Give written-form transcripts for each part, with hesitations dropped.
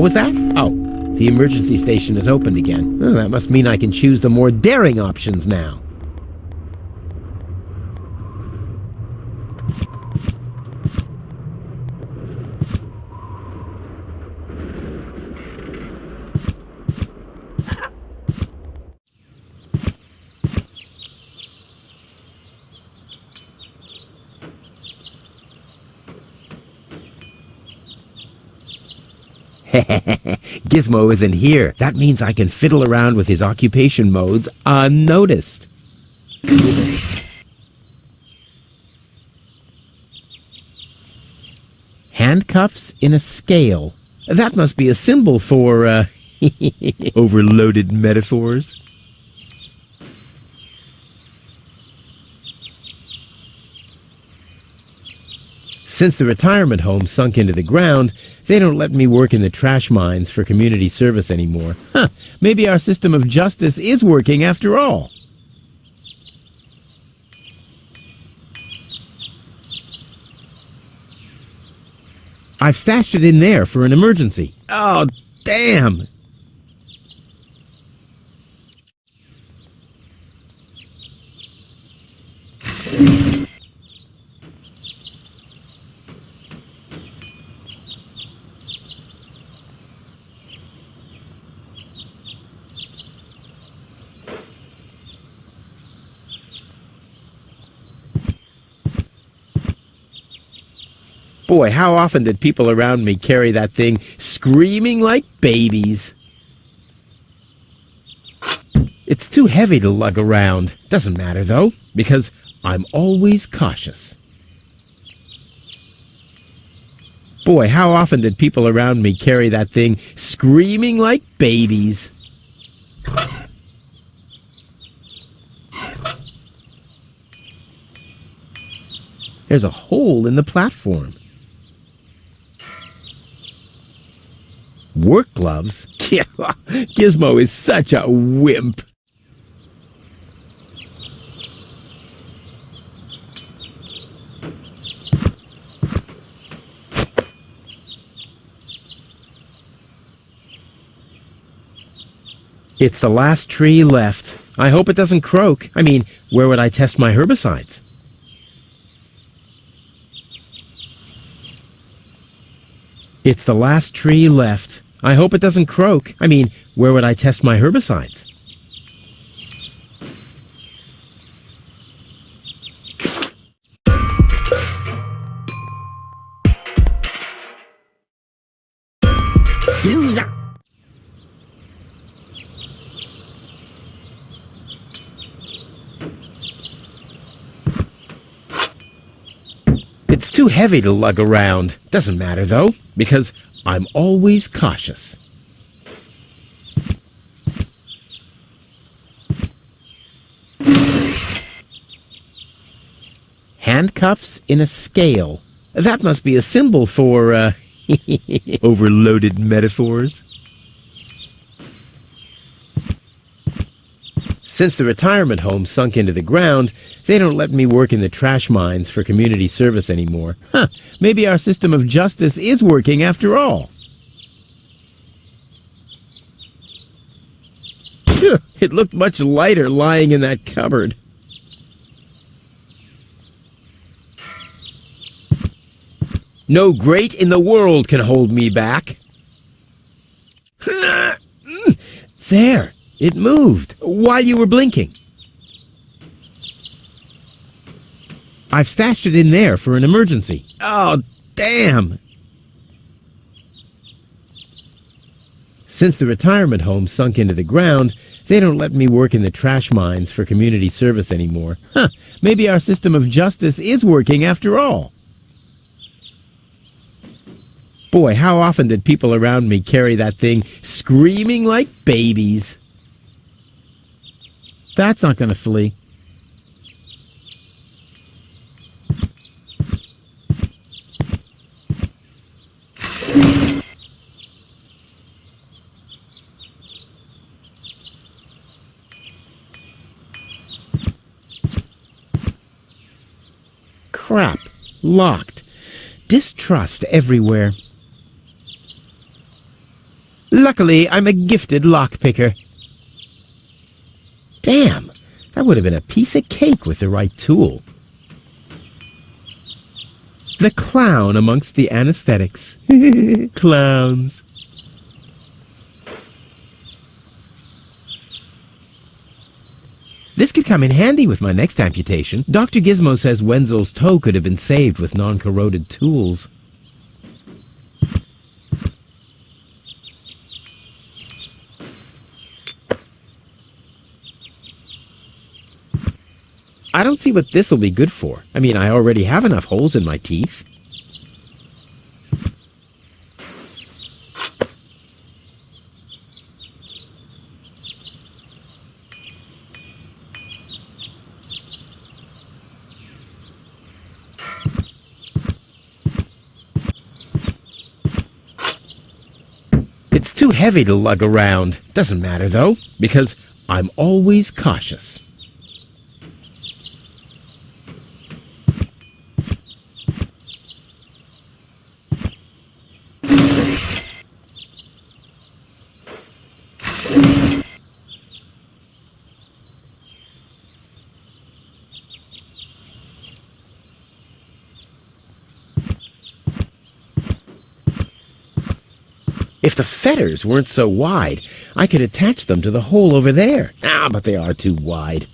What was that? Oh, the emergency station is opened again. Oh, that must mean I can choose the more daring options now. Gizmo isn't here. That means I can fiddle around with his occupation modes unnoticed. Handcuffs in a scale. That must be a symbol for, overloaded metaphors. Since the retirement home sunk into the ground, they don't let me work in the trash mines for community service anymore. Huh, maybe our system of justice is working after all. I've stashed it in there for an emergency. Oh, damn! Boy, how often did people around me carry that thing screaming like babies? It's too heavy to lug around. Doesn't matter, though, because I'm always cautious. Boy, how often did people around me carry that thing screaming like babies? There's a hole in the platform. Work gloves? Gizmo is such a wimp. It's the last tree left. I hope it doesn't croak. I mean, where would I test my herbicides? It's the last tree left. I hope it doesn't croak. I mean, where would I test my herbicides? It's too heavy to lug around. Doesn't matter, though, because I'm always cautious. Handcuffs in a scale. That must be a symbol for, overloaded metaphors. Since the retirement home sunk into the ground, they don't let me work in the trash mines for community service anymore. Huh, maybe our system of justice is working after all. Phew, it looked much lighter lying in that cupboard. No grate in the world can hold me back. There, it moved while you were blinking. I've stashed it in there for an emergency. Oh, damn! Since the retirement home sunk into the ground, they don't let me work in the trash mines for community service anymore. Huh, maybe our system of justice is working after all. Boy, how often did people around me carry that thing screaming like babies? That's not going to flee. Crap. Locked. Distrust everywhere. Luckily, I'm a gifted lockpicker. Damn, that would have been a piece of cake with the right tool. The clown amongst the anesthetics. Clowns. This could come in handy with my next amputation. Dr. Gizmo says Wenzel's toe could have been saved with non-corroded tools. I don't see what this'll be good for. I mean, I already have enough holes in my teeth. It's too heavy to lug around. Doesn't matter, though, because I'm always cautious. If the fetters weren't so wide, I could attach them to the hole over there. Ah, but they are too wide.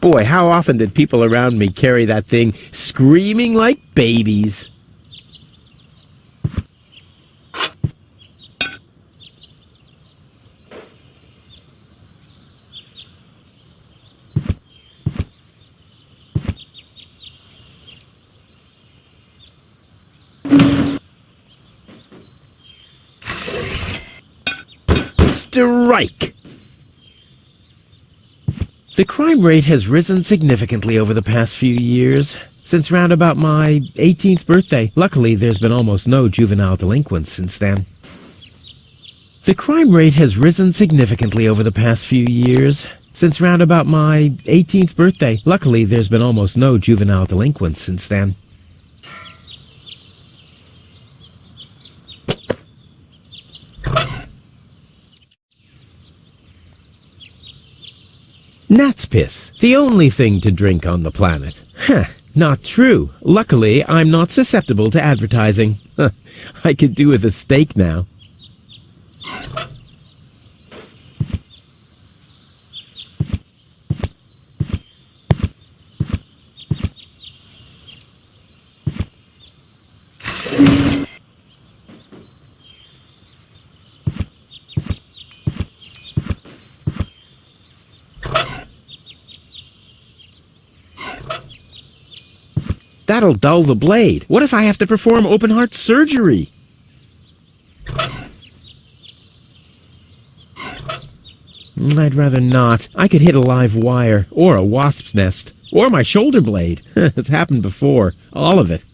Boy, how often did people around me carry that thing screaming like babies? Strike! The crime rate has risen significantly over the past few years, since round about my 18th birthday. Luckily, there's been almost no juvenile delinquents since then. The crime rate has risen significantly over the past few years, since round about my 18th birthday. Luckily, there's been almost no juvenile delinquents since then. Gnat's piss, the only thing to drink on the planet. Huh, not true. Luckily, I'm not susceptible to advertising. I could do with a steak now. That'll dull the blade. What if I have to perform open-heart surgery? I'd rather not. I could hit a live wire, or a wasp's nest, or my shoulder blade. It's happened before. All of it.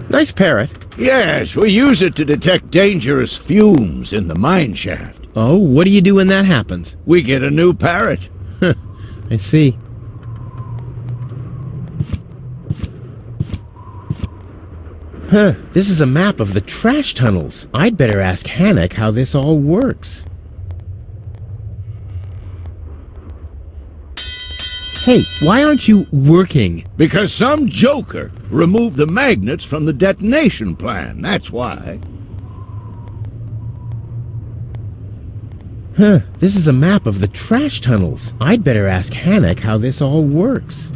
Nice parrot. Yes, we use it to detect dangerous fumes in the mine shaft. Oh, what do you do when that happens? We get a new parrot. I see. Huh, this is a map of the trash tunnels. I'd better ask Hannock how this all works. Hey, why aren't you working? Because some joker removed the magnets from the detonation plan, that's why. Huh, this is a map of the trash tunnels. I'd better ask Hannock how this all works.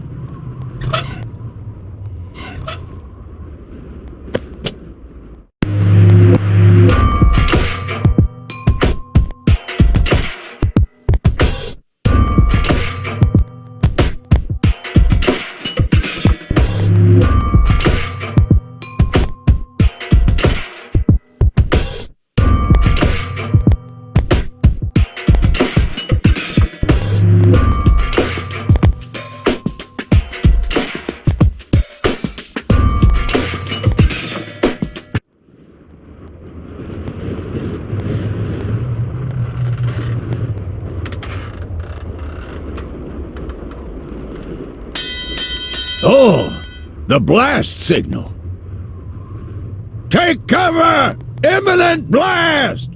Oh, the blast signal. Take cover! Imminent blast!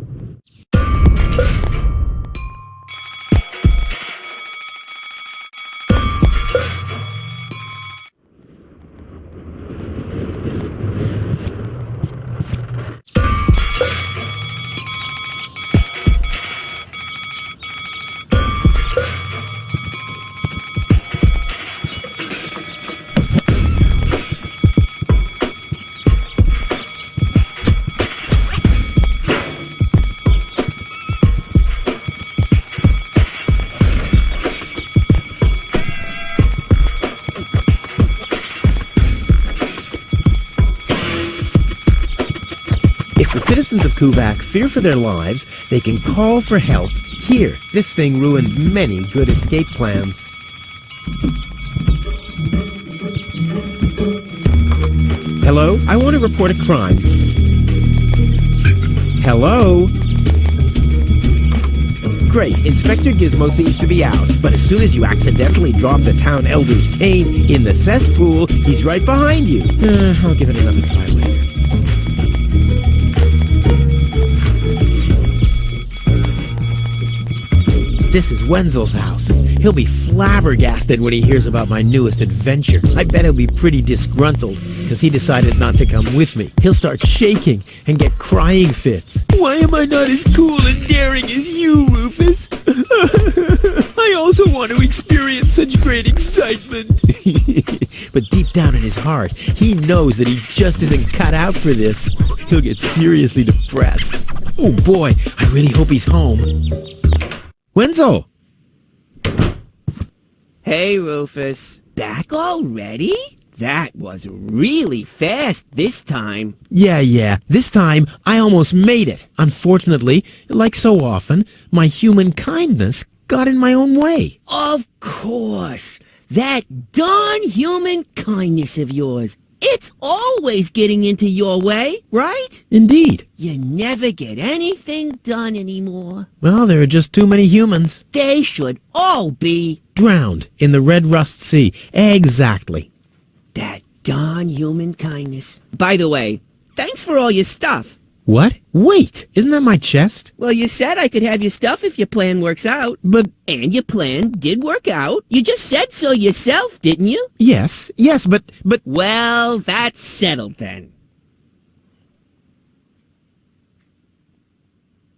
If the citizens of Kuvak fear for their lives, they can call for help here. This thing ruined many good escape plans. Hello? I want to report a crime. Hello? Great, Inspector Gizmo seems to be out, but as soon as you accidentally drop the town elder's cane in the cesspool, he's right behind you. I'll give it another try later. This is Wenzel's house. He'll be flabbergasted when he hears about my newest adventure. I bet he'll be pretty disgruntled, because he decided not to come with me. He'll start shaking and get crying fits. Why am I not as cool and daring as you, Rufus? I also want to experience such great excitement. But deep down in his heart, he knows that he just isn't cut out for this. He'll get seriously depressed. Oh boy, I really hope he's home. Wenzel! Hey, Rufus. Back already? That was really fast this time. Yeah. This time, I almost made it. Unfortunately, like so often, my human kindness got in my own way. Of course. That darn human kindness of yours. It's always getting into your way, right? Indeed. You never get anything done anymore. Well, there are just too many humans. They should all be Drowned in the Red Rust Sea. Exactly. that darn human kindness. By the way, thanks for all your stuff. What? Wait, isn't that my chest? Well, you said I could have your stuff if your plan works out. But, And your plan did work out. You just said so yourself, didn't you? yes, but... Well, that's settled then.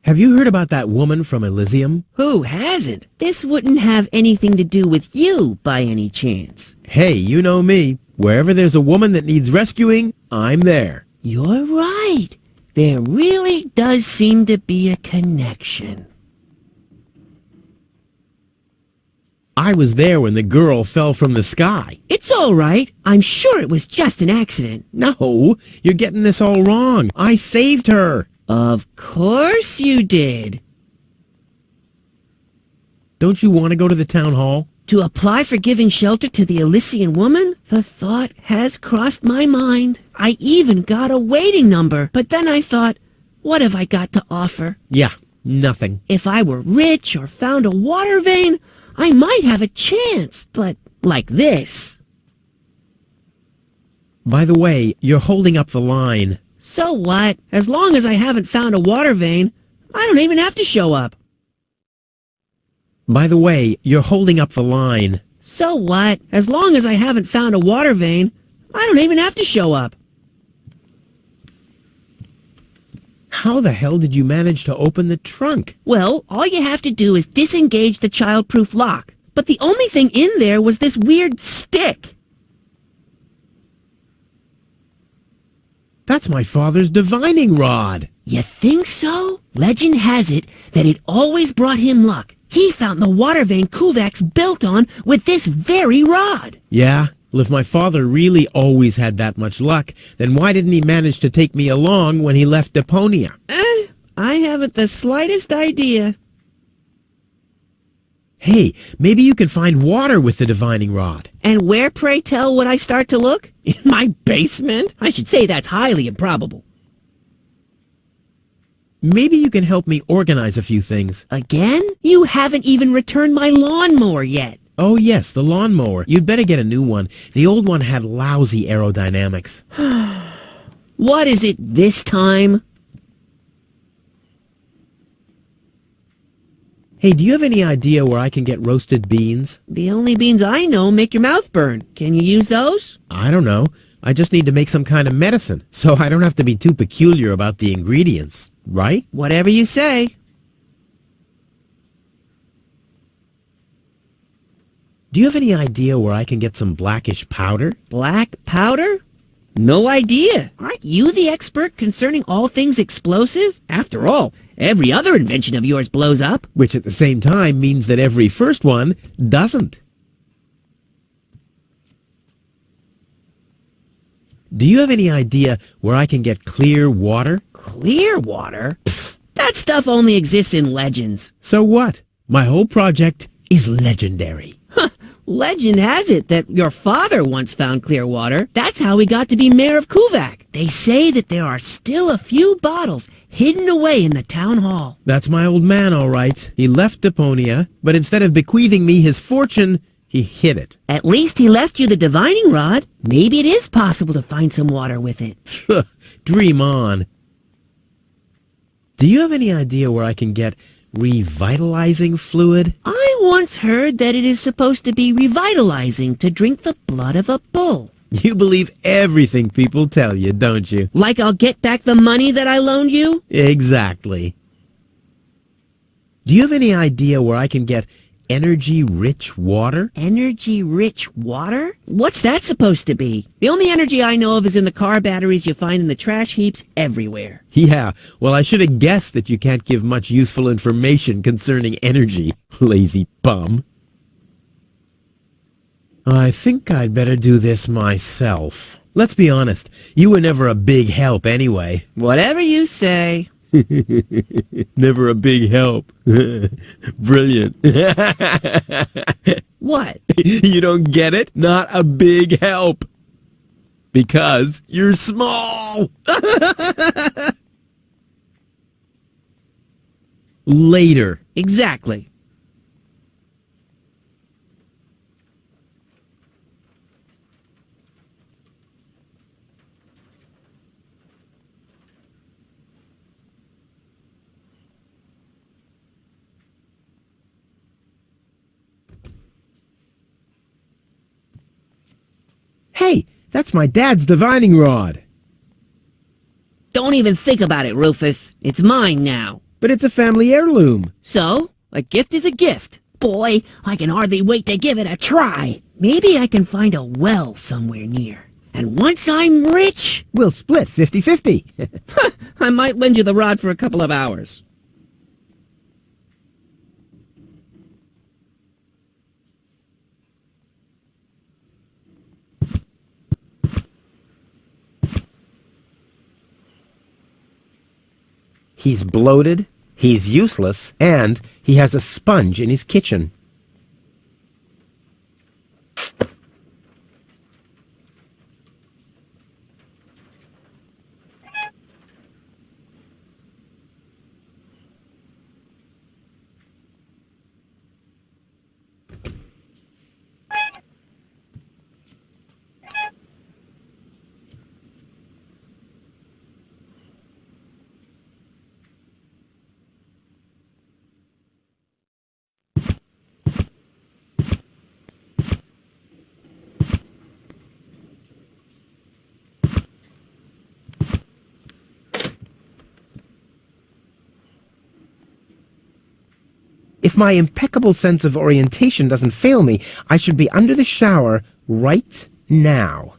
Have you heard about that woman from Elysium? Who hasn't? This wouldn't have anything to do with you by any chance. Hey, you know me. Wherever there's a woman that needs rescuing, I'm there. You're right. There really does seem to be a connection. I was there when the girl fell from the sky. It's all right. I'm sure it was just an accident. No, you're getting this all wrong. I saved her. Of course you did. Don't you want to go to the town hall? To apply for giving shelter to the Elysian woman? The thought has crossed my mind. I even got a waiting number, but then I thought, what have I got to offer? Yeah, nothing. If I were rich or found a water vein, I might have a chance, but like this. By the way, you're holding up the line. So what? As long as I haven't found a water vein, I don't even have to show up. By the way, you're holding up the line. So what? As long as I haven't found a water vein, I don't even have to show up. How the hell did you manage to open the trunk? Well, all you have to do is disengage the child-proof lock. But the only thing in there was this weird stick. That's my father's divining rod. You think so? Legend has it that it always brought him luck. He found the water vein Kuvak's built on with this very rod. Yeah? Well, if my father really always had that much luck, then why didn't he manage to take me along when he left Deponia? I haven't the slightest idea. Hey, maybe you can find water with the divining rod. And where, pray tell, would I start to look? In my basement? I should say that's highly improbable. Maybe you can help me organize a few things. Again? You haven't even returned my lawnmower yet. Oh, yes, the lawnmower. You'd better get a new one. The old one had lousy aerodynamics. What is it this time? Hey, do you have any idea where I can get roasted beans? The only beans I know make your mouth burn. Can you use those? I don't know. I just need to make some kind of medicine, so I don't have to be too peculiar about the ingredients, right? Whatever you say. Do you have any idea where I can get some blackish powder? Black powder? No idea. Aren't you the expert concerning all things explosive? After all, every other invention of yours blows up. Which at the same time means that every first one doesn't. Do you have any idea where I can get clear water? Clear water? Pfft, that stuff only exists in legends. So what? My whole project is legendary. Legend has it that your father once found clear water. That's how he got to be mayor of Kuvak. They say that there are still a few bottles hidden away in the town hall. That's my old man, all right. He left Deponia, but instead of bequeathing me his fortune, he hid it. At least he left you the divining rod. Maybe it is possible to find some water with it. Dream on. Do you have any idea where I can get revitalizing fluid? I once heard that it is supposed to be revitalizing to drink the blood of a bull. You believe everything people tell you, don't you? Like I'll get back the money that I loaned you? Exactly. Do you have any idea where I can get energy-rich water? Energy-rich water? What's that supposed to be? The only energy I know of is in the car batteries you find in the trash heaps everywhere. Yeah, well, I should have guessed that you can't give much useful information concerning energy, lazy bum. I think I'd better do this myself. Let's be honest, you were never a big help anyway. Whatever you say. Never a big help. Brilliant. What? You don't get it? Not a big help. Because you're small. Later. Exactly. Hey, that's my dad's divining rod. Don't even think about it, Rufus. It's mine now. But it's a family heirloom. So, a gift is a gift. Boy, I can hardly wait to give it a try. Maybe I can find a well somewhere near. And once I'm rich, We'll split 50-50. I might lend you the rod for a couple of hours. He's bloated, he's useless, and he has a sponge in his kitchen. If my impeccable sense of orientation doesn't fail me, I should be under the shower right now.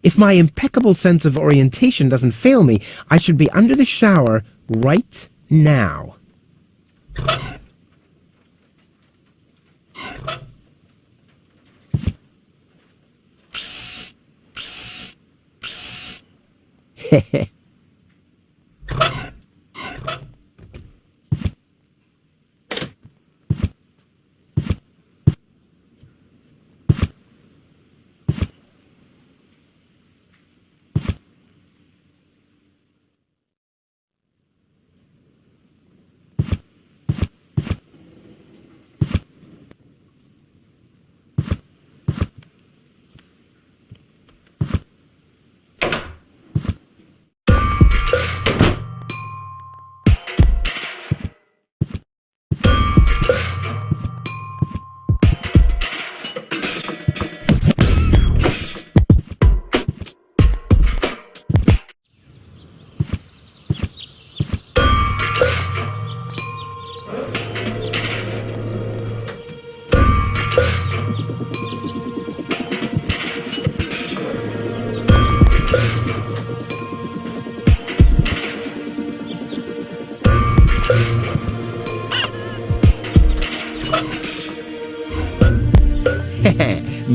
If my impeccable sense of orientation doesn't fail me, I should be under the shower right now. Heh.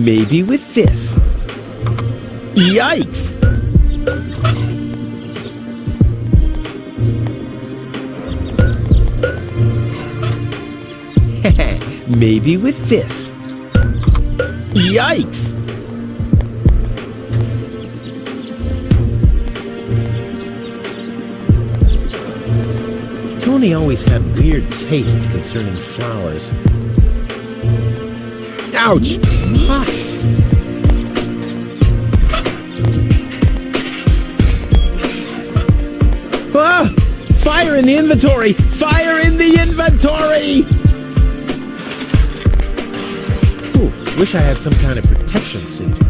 maybe with this. Yikes! Maybe with this. Yikes! Tony always had weird tastes concerning flowers. Ouch! Hot! Ah! Fire in the inventory! Fire in the inventory! Ooh, wish I had some kind of protection suit.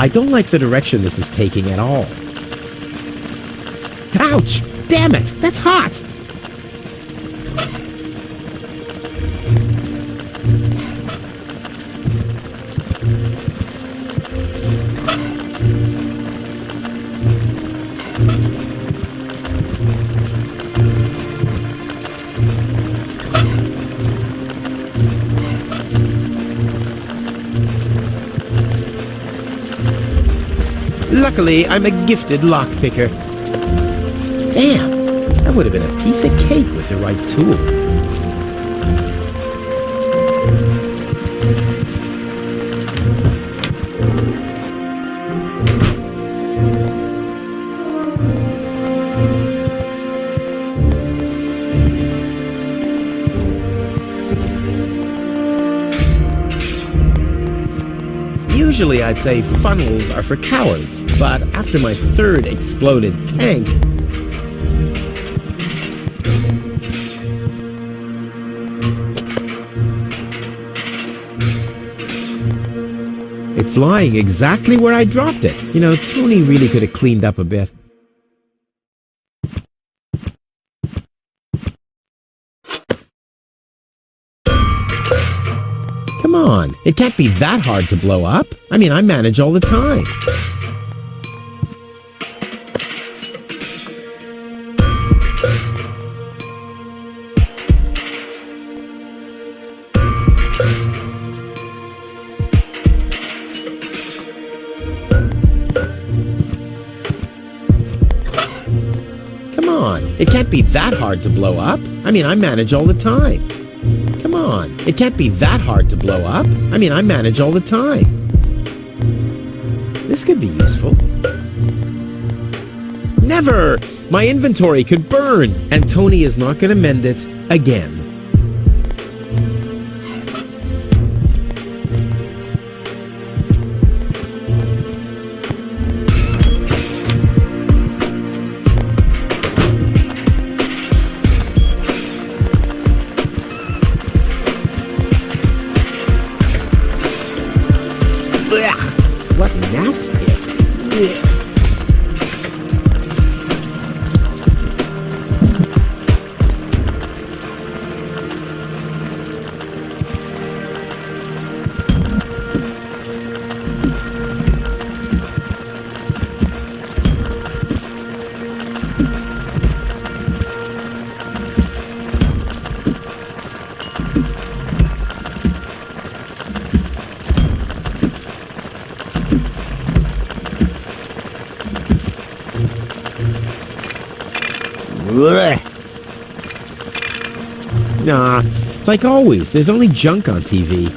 I don't like the direction this is taking at all. Ouch! Damn it! That's hot! Luckily, I'm a gifted lockpicker. Damn, that would have been a piece of cake with the right tool. Usually I'd say funnels are for cowards, but after my third exploded tank... It's lying exactly where I dropped it. You know, Tony really could have cleaned up a bit. Come on, it can't be that hard to blow up. I mean, I manage all the time. Come on, it can't be that hard to blow up. I mean, I manage all the time. Come on, it can't be that hard to blow up. I mean, I manage all the time. This could be useful. Never! My inventory could burn, and Tony is not going to mend it again. What gnat's piss? Nah, like always, there's only junk on TV.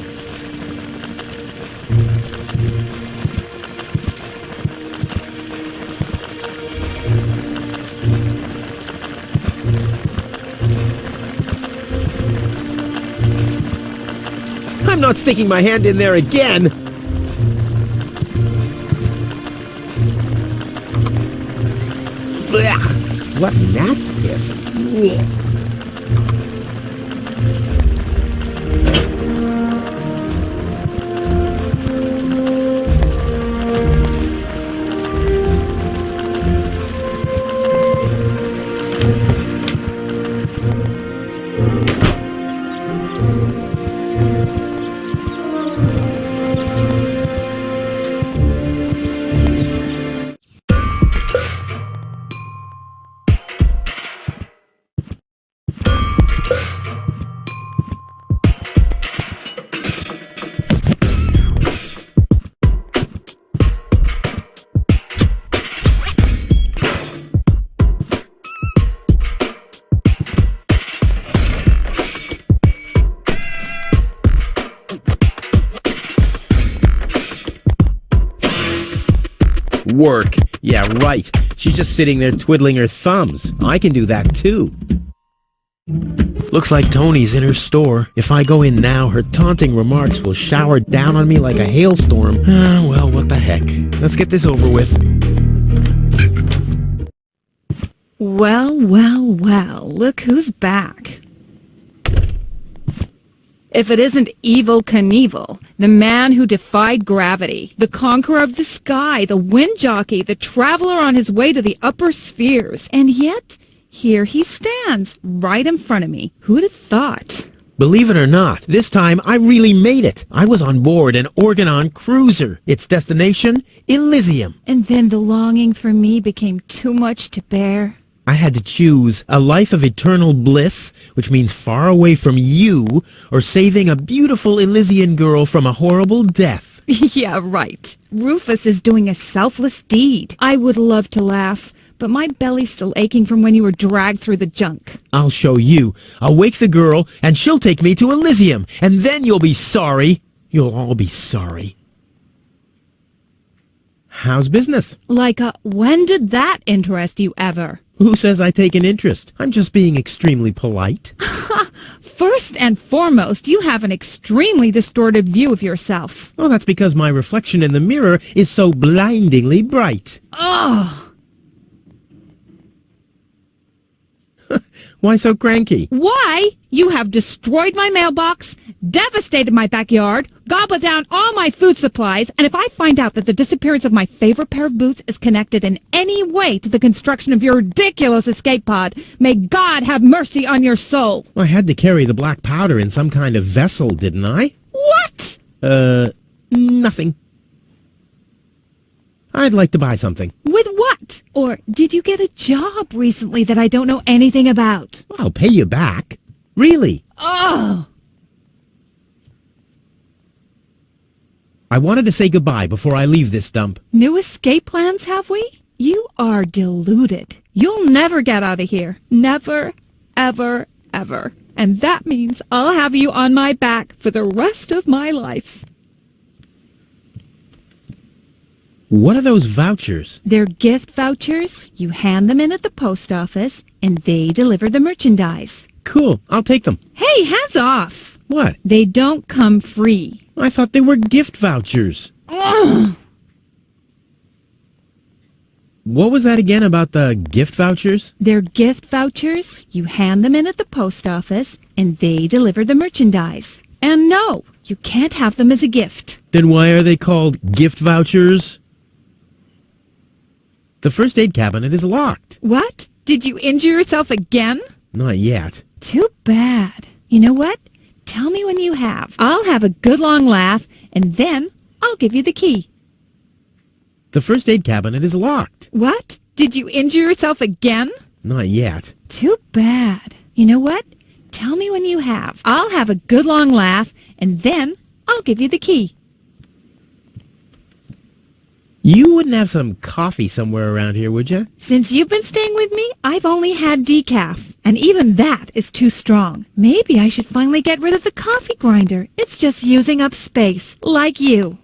I'm not sticking my hand in there again! Blech. What gnat's piss? Work. Yeah, right. She's just sitting there twiddling her thumbs. I can do that too. Looks like Tony's in her store. If I go in now, her taunting remarks will shower down on me like a hailstorm. Ah, well, what the heck. Let's get this over with. Well, well, well, look who's back. If it isn't Evel Knievel, the man who defied gravity, the conqueror of the sky, the wind jockey, the traveler on his way to the upper spheres, and yet here he stands, right in front of me. Who'd have thought? Believe it or not, this time I really made it. I was on board an Organon cruiser. Its destination, Elysium. And then the longing for me became too much to bear. I had to choose a life of eternal bliss, which means far away from you, or saving a beautiful Elysian girl from a horrible death. Yeah, right. Rufus is doing a selfless deed. I would love to laugh, but my belly's still aching from when you were dragged through the junk. I'll show you. I'll wake the girl, and she'll take me to Elysium, and then you'll be sorry. You'll all be sorry. How's business? When did that interest you ever? Who says I take an interest? I'm just being extremely polite. First and foremost, you have an extremely distorted view of yourself. Oh, that's because my reflection in the mirror is so blindingly bright. Ugh! Why so cranky? Why? You have destroyed my mailbox, devastated my backyard, gobbled down all my food supplies, and if I find out that the disappearance of my favorite pair of boots is connected in any way to the construction of your ridiculous escape pod, may God have mercy on your soul. I had to carry the black powder in some kind of vessel, didn't I? What? Nothing. I'd like to buy something. With what? Or did you get a job recently that I don't know anything about? I'll pay you back. Really? Oh! I wanted to say goodbye before I leave this dump. New escape plans, have we? You are deluded. You'll never get out of here. Never, ever, ever. And that means I'll have you on my back for the rest of my life. What are those vouchers? They're gift vouchers. You hand them in at the post office, and they deliver the merchandise. Cool. I'll take them. Hey, hands off! What? They don't come free. I thought they were gift vouchers. Ugh. What was that again about the gift vouchers? They're gift vouchers. You hand them in at the post office, and they deliver the merchandise. And no, you can't have them as a gift. Then why are they called gift vouchers? The first aid cabinet is locked. What? Did you injure yourself again? Not yet. Too bad. You know what? Tell me when you have. I'll have a good long laugh, and then I'll give you the key. The first aid cabinet is locked. What? Did you injure yourself again? Not yet. Too bad. You know what? Tell me when you have. I'll have a good long laugh, and then I'll give you the key. You wouldn't have some coffee somewhere around here, would you? Since you've been staying with me, I've only had decaf, and even that is too strong. Maybe I should finally get rid of the coffee grinder. It's just using up space, like you.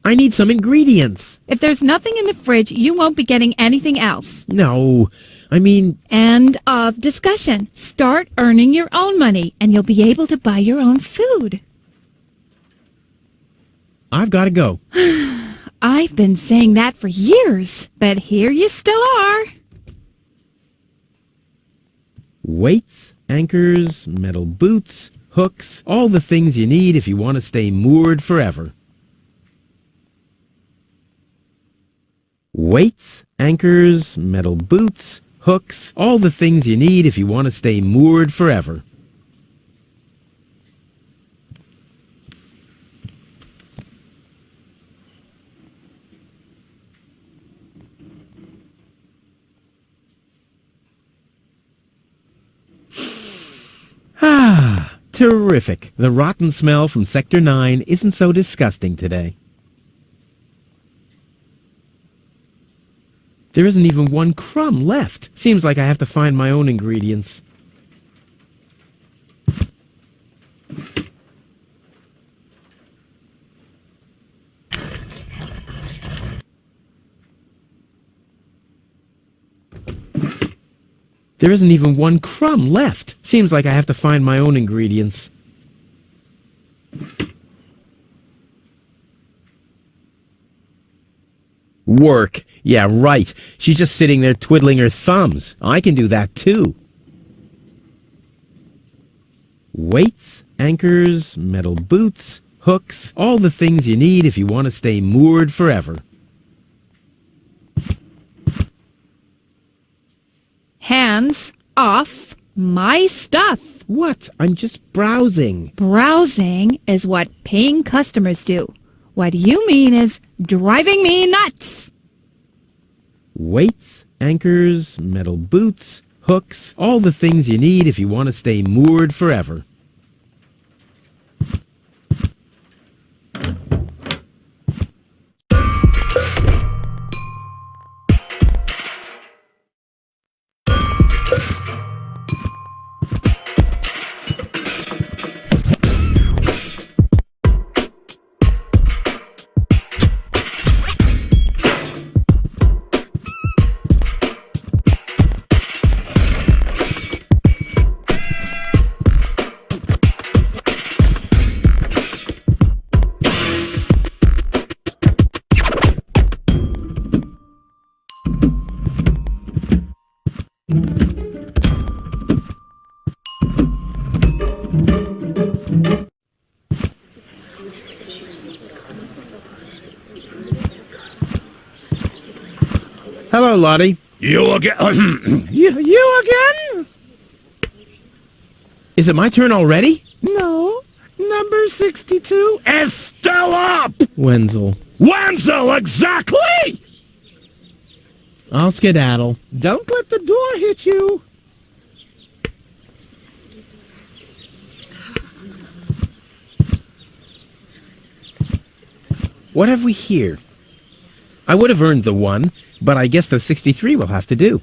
I need some ingredients. If there's nothing in the fridge, you won't be getting anything else. No, I mean... End of discussion. Start earning your own money, and you'll be able to buy your own food. I've got to go. I've been saying that for years, but here you still are. Weights, anchors, metal boots, hooks, all the things you need if you want to stay moored forever. Weights, anchors, metal boots, hooks, all the things you need if you want to stay moored forever. Ah, terrific. The rotten smell from Sector 9 isn't so disgusting today. There isn't even one crumb left. Seems like I have to find my own ingredients. There isn't even one crumb left. Seems like I have to find my own ingredients. Work. Yeah, right. She's just sitting there twiddling her thumbs. I can do that too. Weights, anchors, metal boots, hooks, all the things you need if you want to stay moored forever. Hands off my stuff. What? I'm just browsing. Browsing is what paying customers do. What you mean is driving me nuts. Weights, anchors, metal boots, hooks, all the things you need if you want to stay moored forever. Hello, Lottie. You again? you again? Is it my turn already? No. Number 62. Estella! Wenzel. Wenzel, exactly! I'll skedaddle. Don't let the door hit you. What have we here? I would have earned the 1, but I guess the 63 will have to do.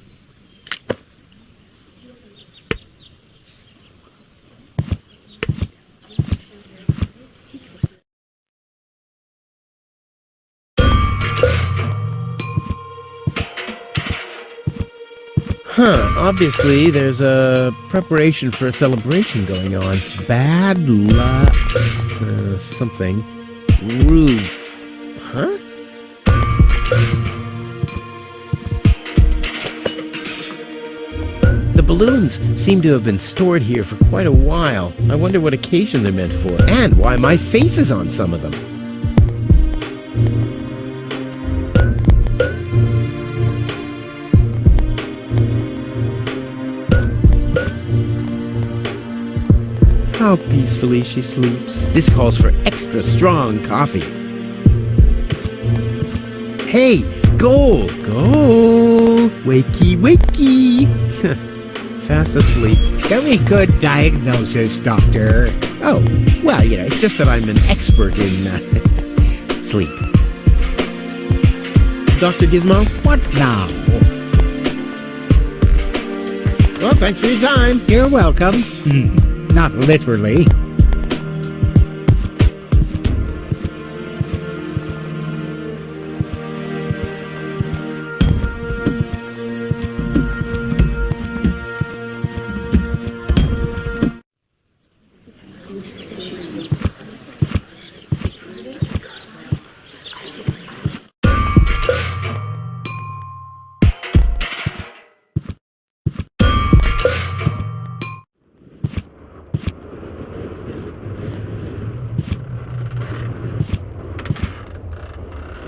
Obviously there's a preparation for a celebration going on. Bad luck... something. Rude. Huh? The balloons seem to have been stored here for quite a while. I wonder what occasion they're meant for, and why my face is on some of them. How peacefully she sleeps. This calls for extra strong coffee. Hey, goal! Goal! Wakey, wakey! Fast asleep. Very good diagnosis, Doctor. Oh, well, it's just that I'm an expert in sleep. Dr. Gizmo? What now? Well, thanks for your time. You're welcome. Not literally.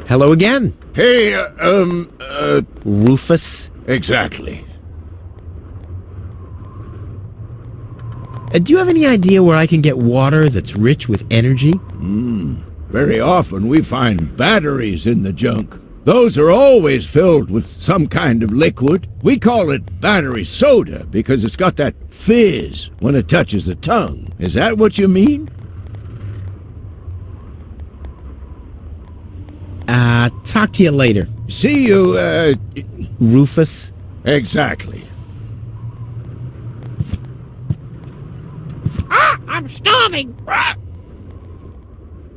Hello again. Hey, Rufus. exactly. Do you have any idea where I can get water that's rich with energy? Very often we find batteries in the junk. Those are always filled with some kind of liquid. We call it battery soda because it's got that fizz when it touches the tongue. Is that what you mean? Talk to you later. See you, Rufus. exactly. I'm starving.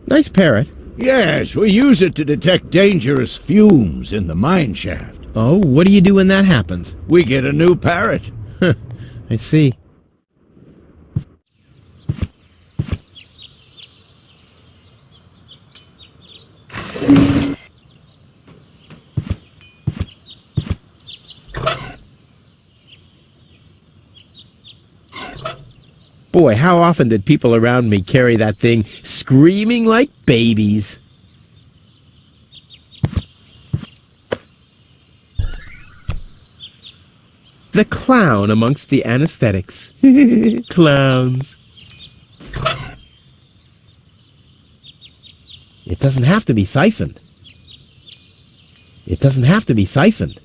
Nice parrot. Yes, we use it to detect dangerous fumes in the mine shaft. Oh, what do you do when that happens? We get a new parrot. I see. Boy, how often did people around me carry that thing screaming like babies? The clown amongst the anesthetics. Clowns. It doesn't have to be siphoned. It doesn't have to be siphoned.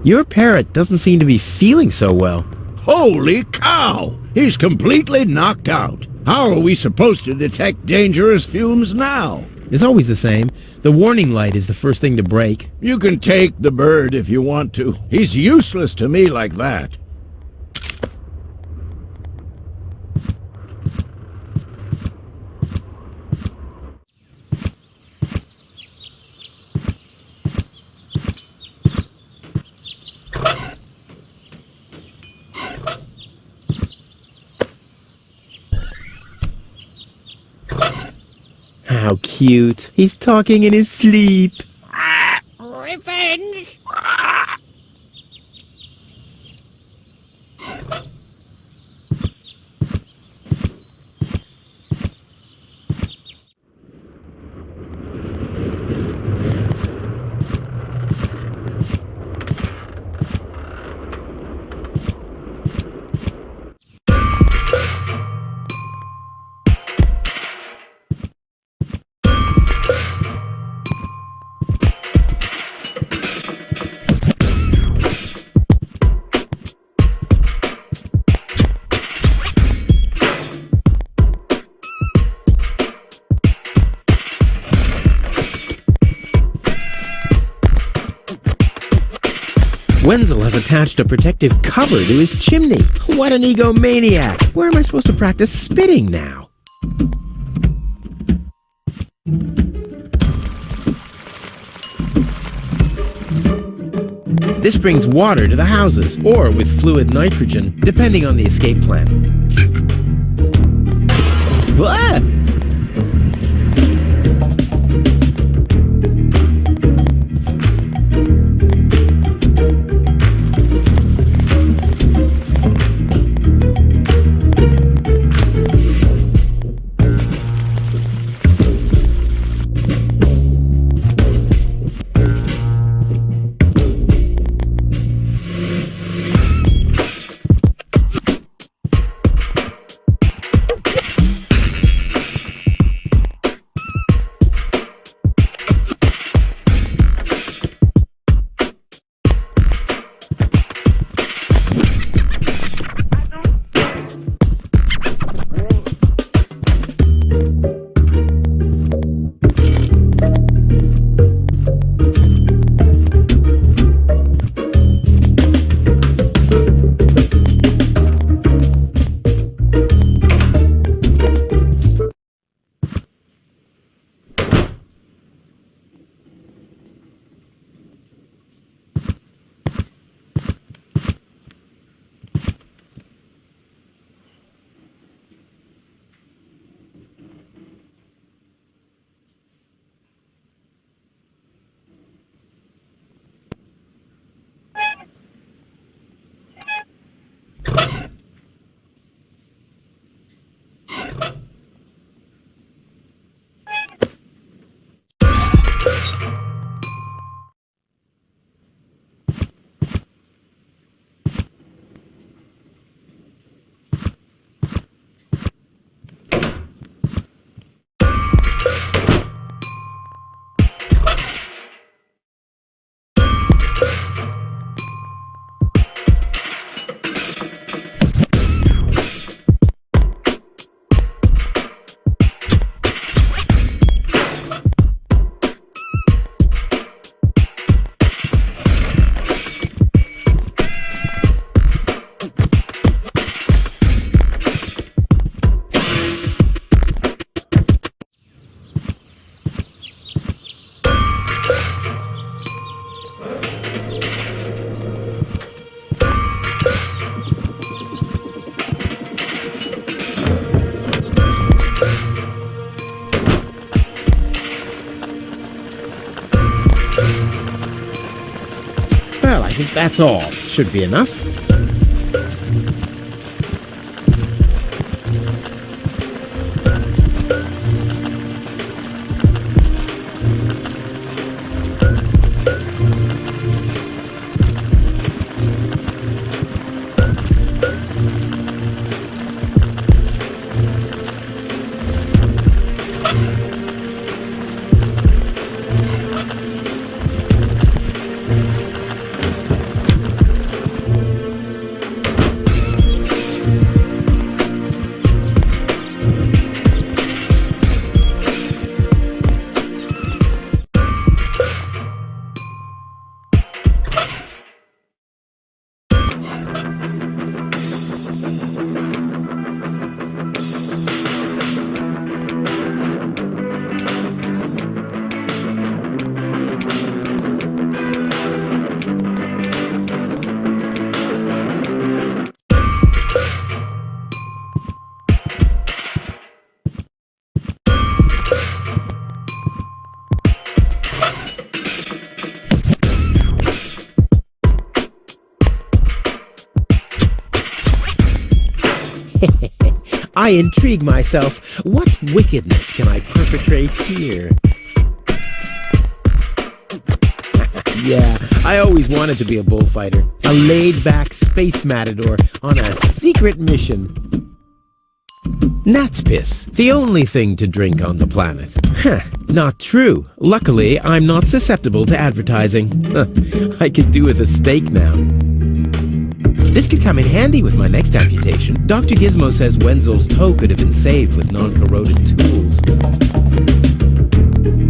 Your parrot doesn't seem to be feeling so well. Holy cow! He's completely knocked out. How are we supposed to detect dangerous fumes now? It's always the same. The warning light is the first thing to break. You can take the bird if you want to. He's useless to me like that. How cute. He's talking in his sleep. Revenge! Wenzel has attached a protective cover to his chimney. What an egomaniac! Where am I supposed to practice spitting now? This brings water to the houses, or with fluid nitrogen, depending on the escape plan. Ah! think that's all. Should be enough. I intrigue myself. What wickedness can I perpetrate here? Yeah, I always wanted to be a bullfighter. A laid-back space matador on a secret mission. Gnat's piss, the only thing to drink on the planet. Not true. Luckily, I'm not susceptible to advertising. I could do with a steak now. This could come in handy with my next amputation. Dr. Gizmo says Wenzel's toe could have been saved with non-corroded tools.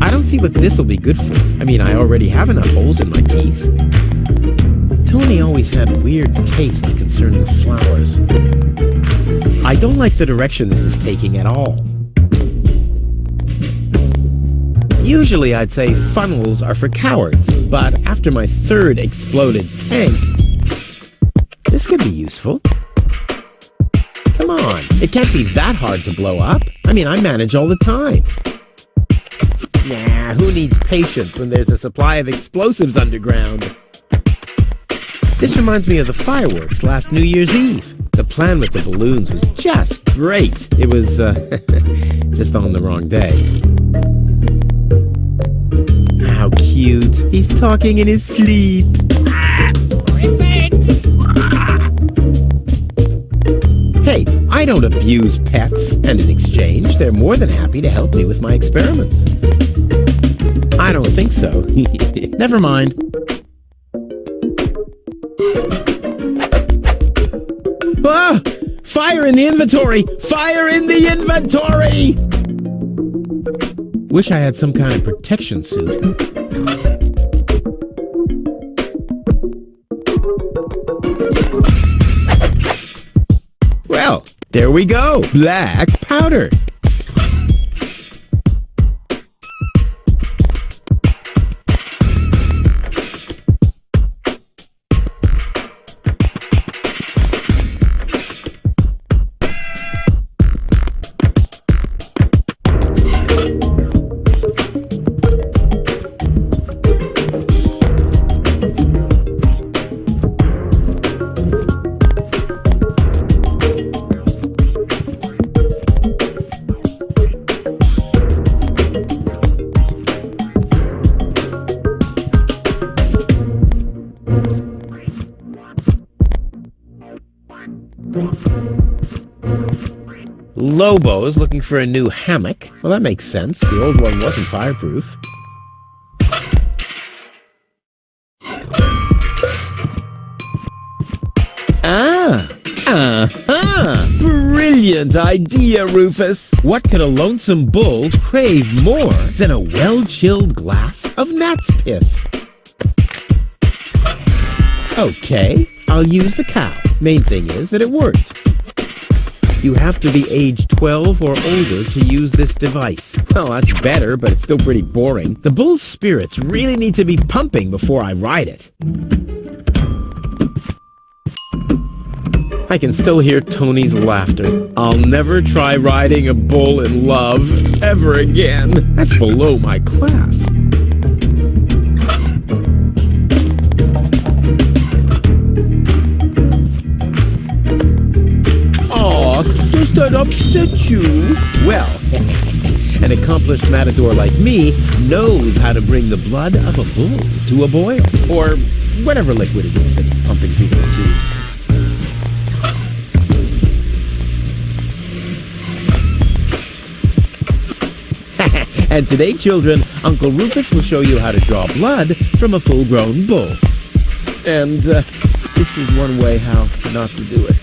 I don't see what this'll be good for. I mean, I already have enough holes in my teeth. Tony always had weird tastes concerning flowers. I don't like the direction this is taking at all. Usually I'd say funnels are for cowards, but after my third exploded tank, this could be useful. Come on, it can't be that hard to blow up. I mean, I manage all the time. Nah, who needs patience when there's a supply of explosives underground? This reminds me of the fireworks last New Year's Eve. The plan with the balloons was just great. It was, just on the wrong day. How cute. He's talking in his sleep. Hey, I don't abuse pets, and in exchange, they're more than happy to help me with my experiments. I don't think so. Never mind. Ah! Fire in the inventory! Fire in the inventory! Wish I had some kind of protection suit. Well, there we go. Black powder. Lobo's looking for a new hammock. Well, that makes sense. The old one wasn't fireproof. Brilliant idea, Rufus. What could a lonesome bull crave more than a well-chilled glass of gnat's piss? Okay, I'll use the cow. Main thing is that it worked. You have to be age 12 or older to use this device. Well, that's better, but it's still pretty boring. The bull's spirits really need to be pumping before I ride it. I can still hear Tony's laughter. I'll never try riding a bull in love ever again. That's below my class. does that upset you? Well, an accomplished matador like me knows how to bring the blood of a bull to a boil, or whatever liquid it is that's pumping through those tubes. And today, children, Uncle Rufus will show you how to draw blood from a full-grown bull. And this is one way how not to do it.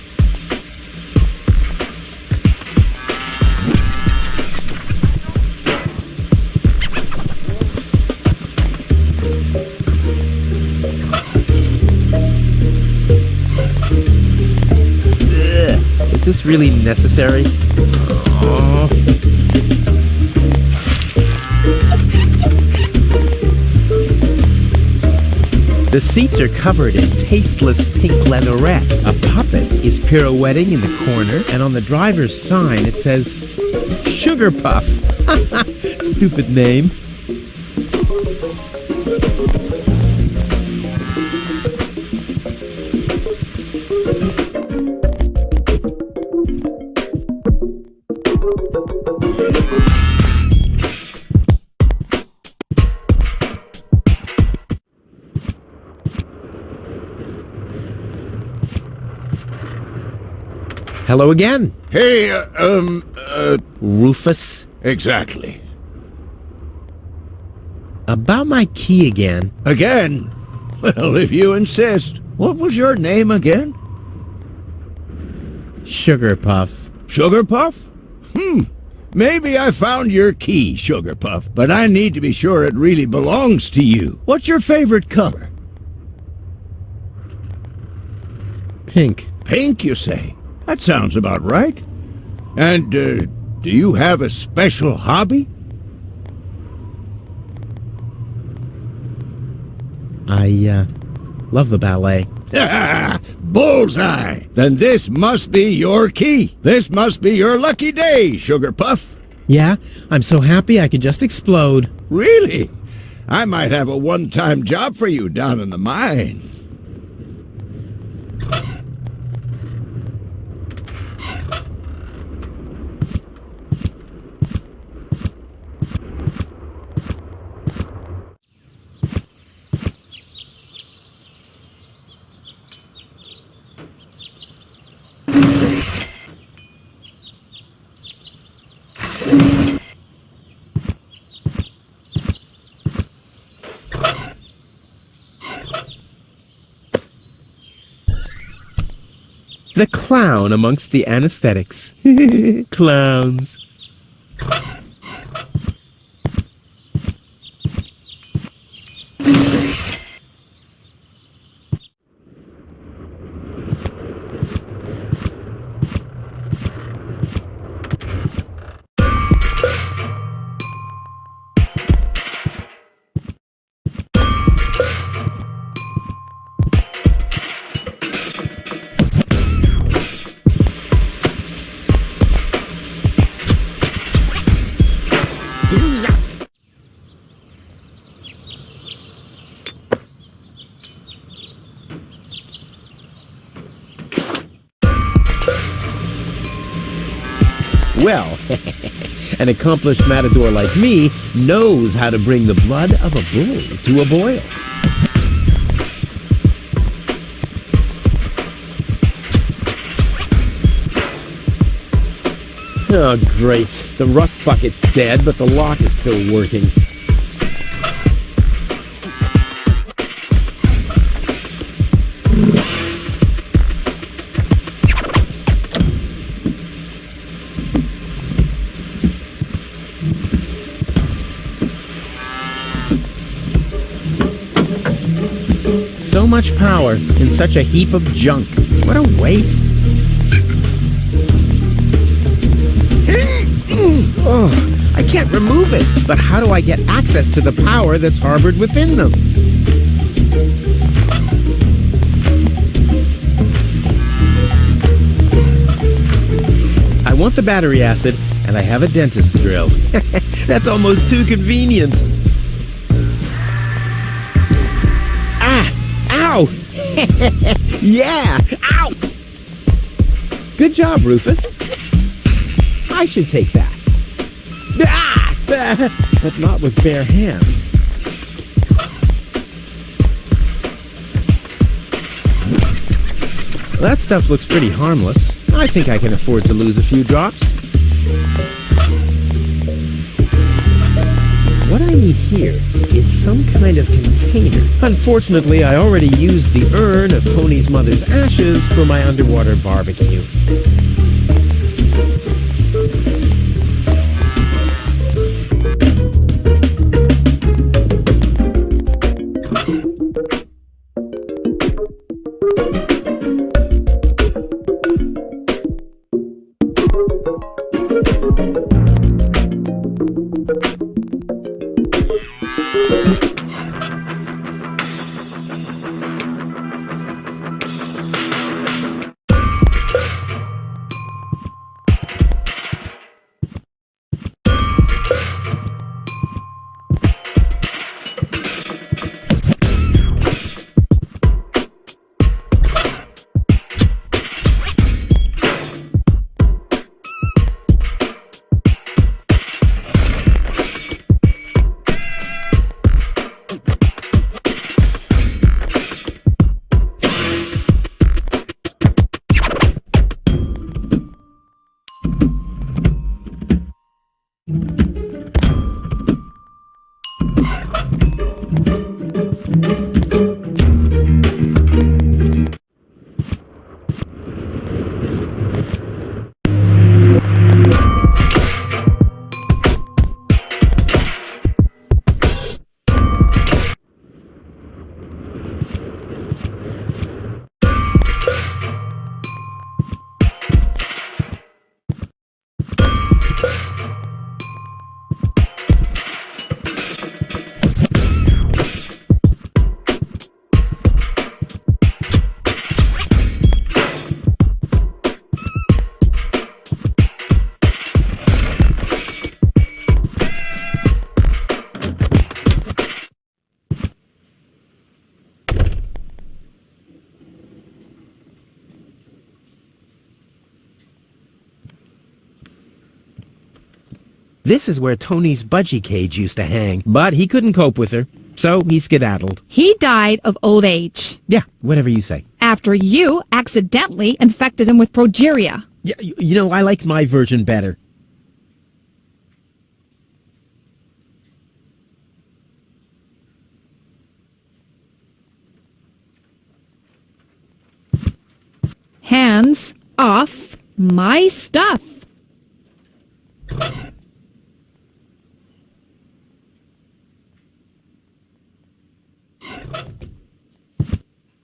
Is this really necessary? Oh. The seats are covered in tasteless pink leatherette. A puppet is pirouetting in the corner, and on the driver's sign it says, Sugar Puff. Stupid name. Hello again. Hey, Rufus. exactly. About my key again. Again? Well, if you insist. What was your name again? Sugar Puff. Sugar Puff? Maybe I found your key, Sugar Puff, but I need to be sure it really belongs to you. What's your favorite color? Pink. Pink, you say? That sounds about right. And, do you have a special hobby? I love the ballet. Bullseye! Then this must be your key. This must be your lucky day, Sugar Puff. Yeah, I'm so happy I could just explode. Really? I might have a one-time job for you down in the mine. The clown amongst the anesthetics. Clowns. Well, an accomplished matador like me knows how to bring the blood of a bull to a boil. Oh, great. The rust bucket's dead, but the lock is still working. So much power in such a heap of junk. What a waste. Oh, I can't remove it. But how do I get access to the power that's harbored within them? I want the battery acid, and I have a dentist drill. That's almost too convenient. Ow! Yeah! Ow! Good job, Rufus. I should take that. Ah! But not with bare hands. That stuff looks pretty harmless. I think I can afford to lose a few drops. What I need here is some kind of container. Unfortunately, I already used the urn of Tony's mother's ashes for my underwater barbecue. This is where Tony's budgie cage used to hang, but he couldn't cope with her, so he skedaddled. He died of old age. Yeah, whatever you say. After you accidentally infected him with progeria. Yeah, you know, I like my version better. Hands off my stuff.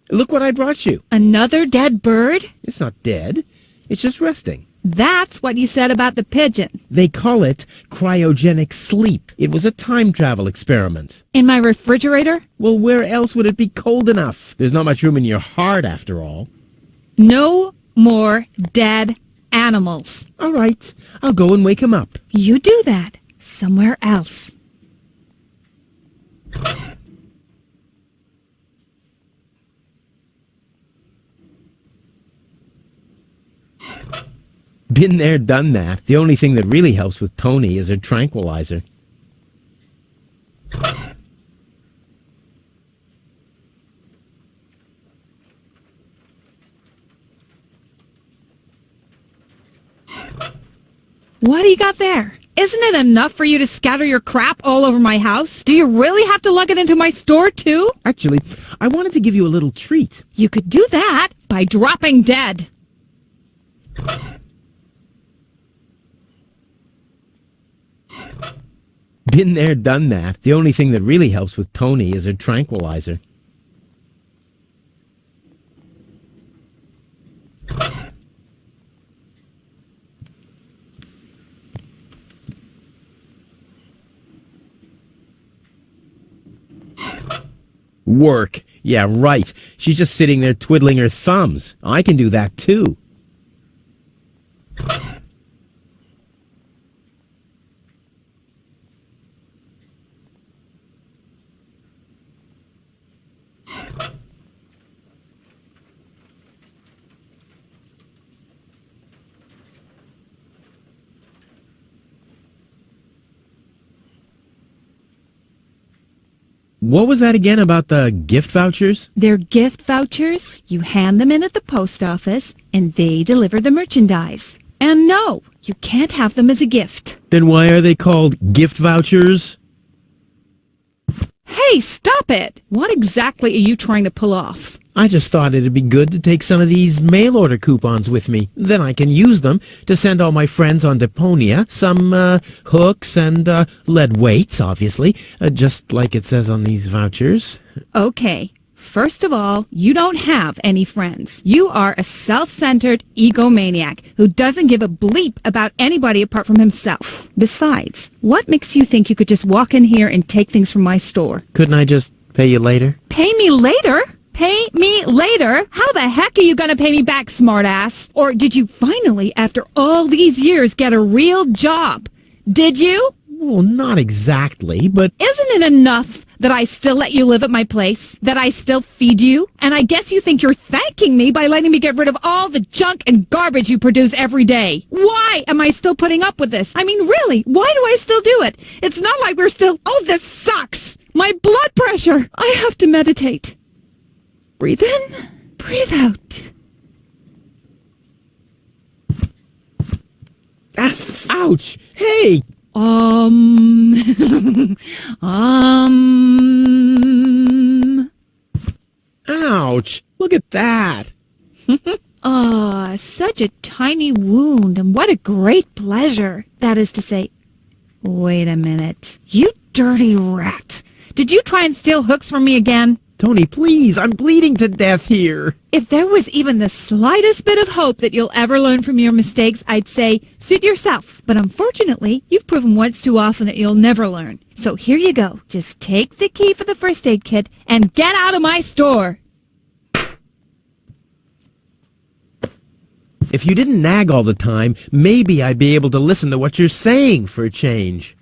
Look what I brought you. Another dead bird? It's not dead. It's just resting. That's what you said about the pigeon. They call it cryogenic sleep. It was a time travel experiment. In my refrigerator? Well, where else would it be cold enough? There's not much room in your heart, after all. No more dead animals. All right. I'll go and wake him up. You do that somewhere else. Been there, done that. The only thing that really helps with Tony is her tranquilizer. What do you got there? Isn't it enough for you to scatter your crap all over my house? Do you really have to lug it into my store, too? Actually, I wanted to give you a little treat. You could do that by dropping dead. Been there, done that. The only thing that really helps with Tony is her tranquilizer. Work. Yeah, right. She's just sitting there twiddling her thumbs. I can do that too. What was that again about the gift vouchers? They're gift vouchers. You hand them in at the post office, and they deliver the merchandise. And no, you can't have them as a gift. Then why are they called gift vouchers? Hey, stop it! What exactly are you trying to pull off? I just thought it'd be good to take some of these mail order coupons with me. Then I can use them to send all my friends on Deponia some hooks and lead weights, obviously, just like it says on these vouchers. Okay, first of all, you don't have any friends. You are a self-centered egomaniac who doesn't give a bleep about anybody apart from himself. Besides, what makes you think you could just walk in here and take things from my store? Couldn't I just pay you later? Pay me later? Pay me later? How the heck are you going to pay me back, smartass? Or did you finally, after all these years, get a real job? Did you? Well, not exactly, but... Isn't it enough that I still let you live at my place? That I still feed you? And I guess you think you're thanking me by letting me get rid of all the junk and garbage you produce every day. Why am I still putting up with this? I mean, really, why do I still do it? It's not like we're still... Oh, this sucks! My blood pressure! I have to meditate. Breathe in, breathe out. Ouch! Hey! Ouch! Look at that! Such a tiny wound, and what a great pleasure. That is to say, wait a minute. You dirty rat. Did you try and steal hooks from me again? Tony, please, I'm bleeding to death here. If there was even the slightest bit of hope that you'll ever learn from your mistakes, I'd say, suit yourself. But unfortunately, you've proven once too often that you'll never learn. So here you go. Just take the key for the first aid kit and get out of my store. If you didn't nag all the time, maybe I'd be able to listen to what you're saying for a change.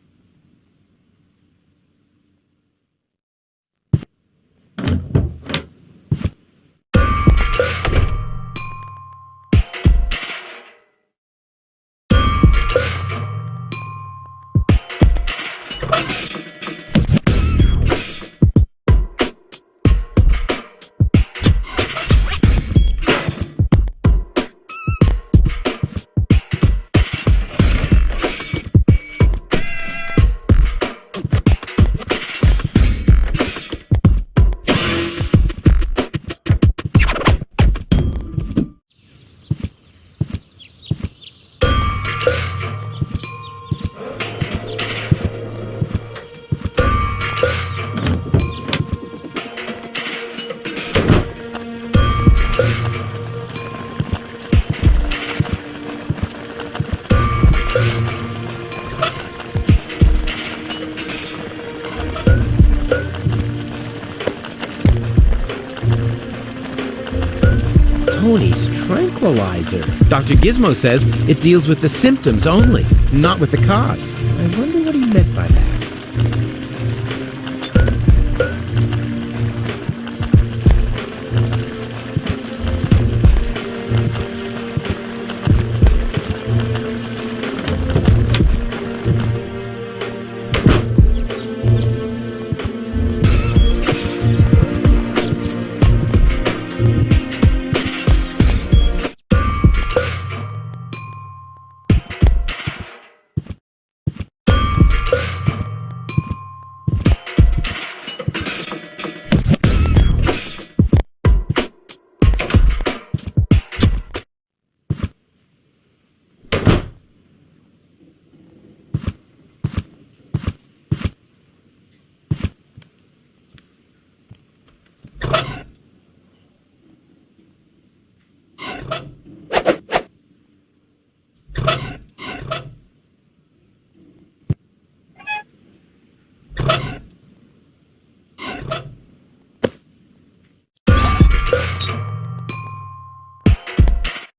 Tony's tranquilizer. Dr. Gizmo says it deals with the symptoms only, not with the cause. I wonder what he meant by that.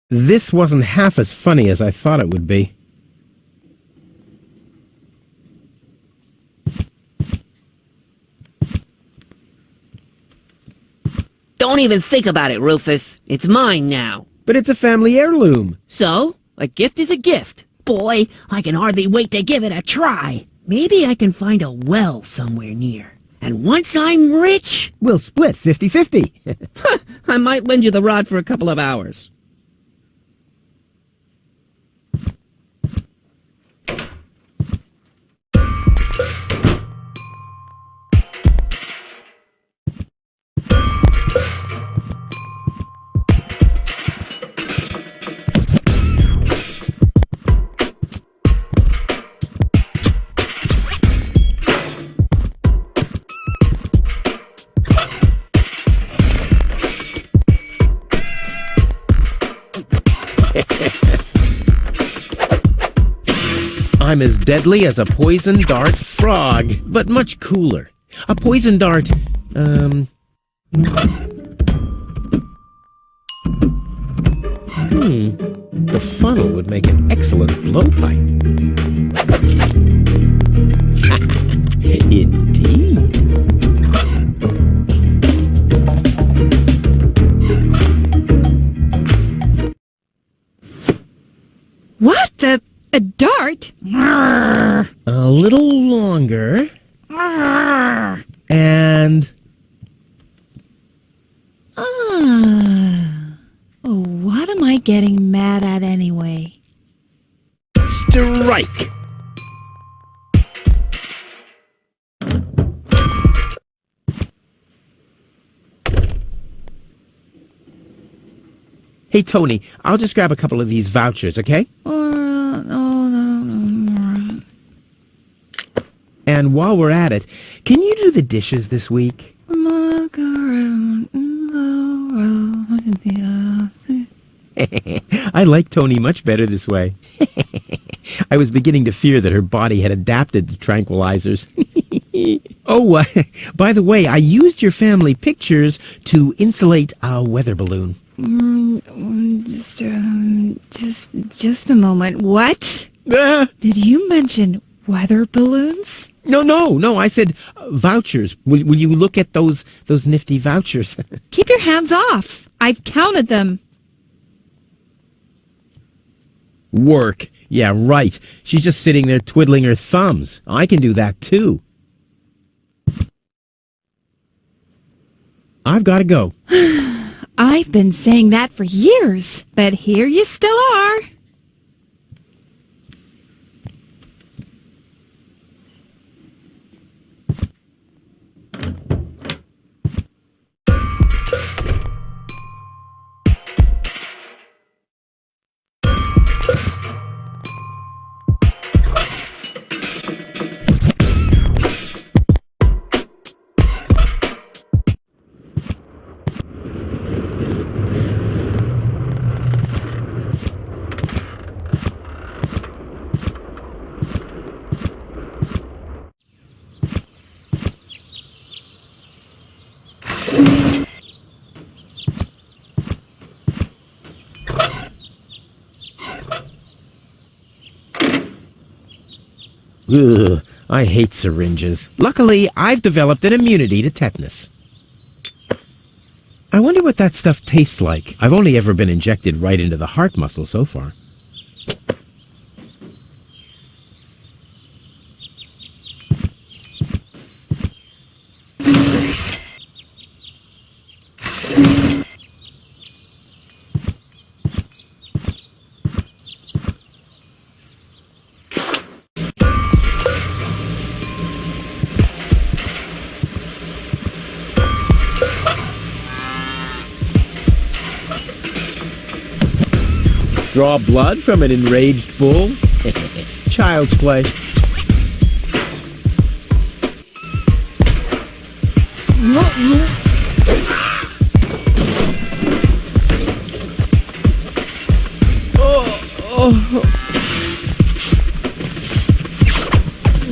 This wasn't half as funny as I thought it would be. Don't even think about it, Rufus. It's mine now. But it's a family heirloom. So, a gift is a gift. Boy, I can hardly wait to give it a try. Maybe I can find a well somewhere near. And once I'm rich, We'll split 50-50. I might lend you the rod for a couple of hours. I'm as deadly as a poison dart frog, but much cooler. A poison dart, the funnel would make an excellent blowpipe. Indeed. What the? A dart? A little longer. And Oh, what am I getting mad at anyway? strike. Hey, Tony, I'll just grab a couple of these vouchers, okay? And while we're at it, can you do the dishes this week? I like Tony much better this way. I was beginning to fear that her body had adapted to tranquilizers. Oh, by the way, I used your family pictures to insulate a weather balloon. Just a moment. What? Did you mention weather balloons? No, I said vouchers. Will you look at those nifty vouchers? Keep your hands off. I've counted them. Work. Yeah, right. She's just sitting there twiddling her thumbs. I can do that too. I've got to go. I've been saying that for years, but here you still are. Ugh, I hate syringes. Luckily, I've developed an immunity to tetanus. I wonder what that stuff tastes like. I've only ever been injected right into the heart muscle so far. Draw blood from an enraged bull? Child's play.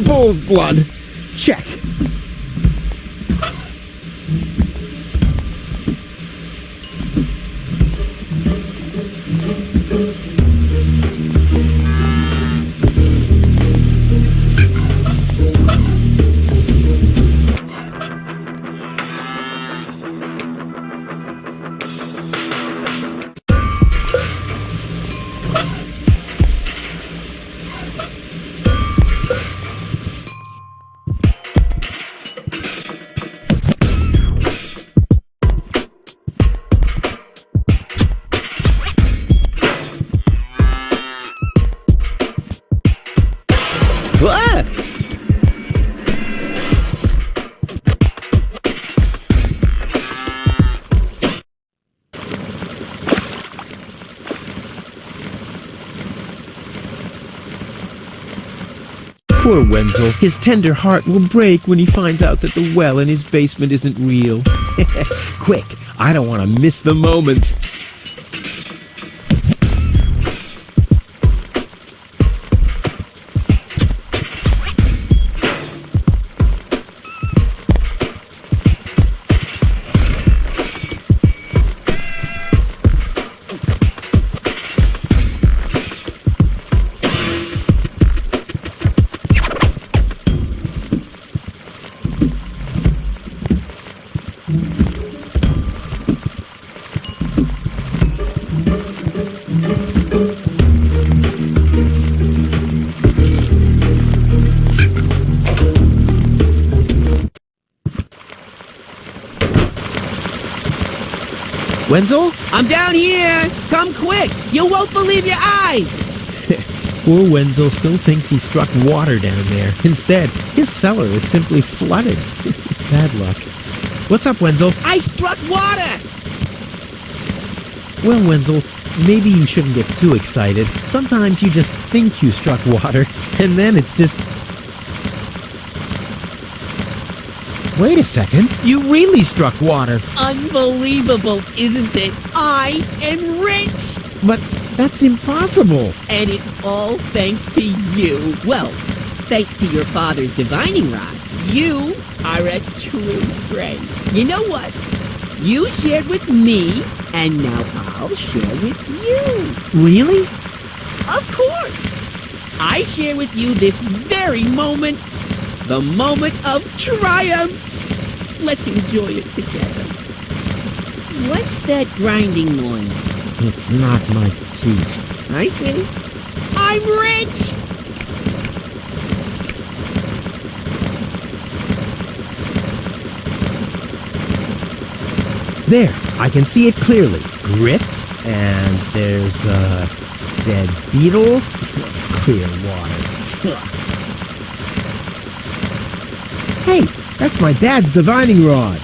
Bull's blood. Check. Poor Wenzel. His tender heart will break when he finds out that the well in his basement isn't real. Quick, I don't want to miss the moment. Wenzel? I'm down here! Come quick! You won't believe your eyes! Poor Wenzel still thinks he struck water down there. Instead, his cellar is simply flooded. Bad luck. What's up, Wenzel? I struck water! Well, Wenzel, maybe you shouldn't get too excited. Sometimes you just think you struck water, and then it's just... Wait a second. You really struck water. Unbelievable, isn't it? I am rich! But that's impossible. And it's all thanks to you. Well, thanks to your father's divining rod. You are a true friend. You know what? You shared with me, and now I'll share with you. Really? Of course. I share with you this very moment. The moment of triumph. Let's enjoy it together. What's that grinding noise? It's not my teeth. I see. I'm rich! There, I can see it clearly. Grit, and there's a dead beetle. Clear water. Hey, that's my dad's divining rod.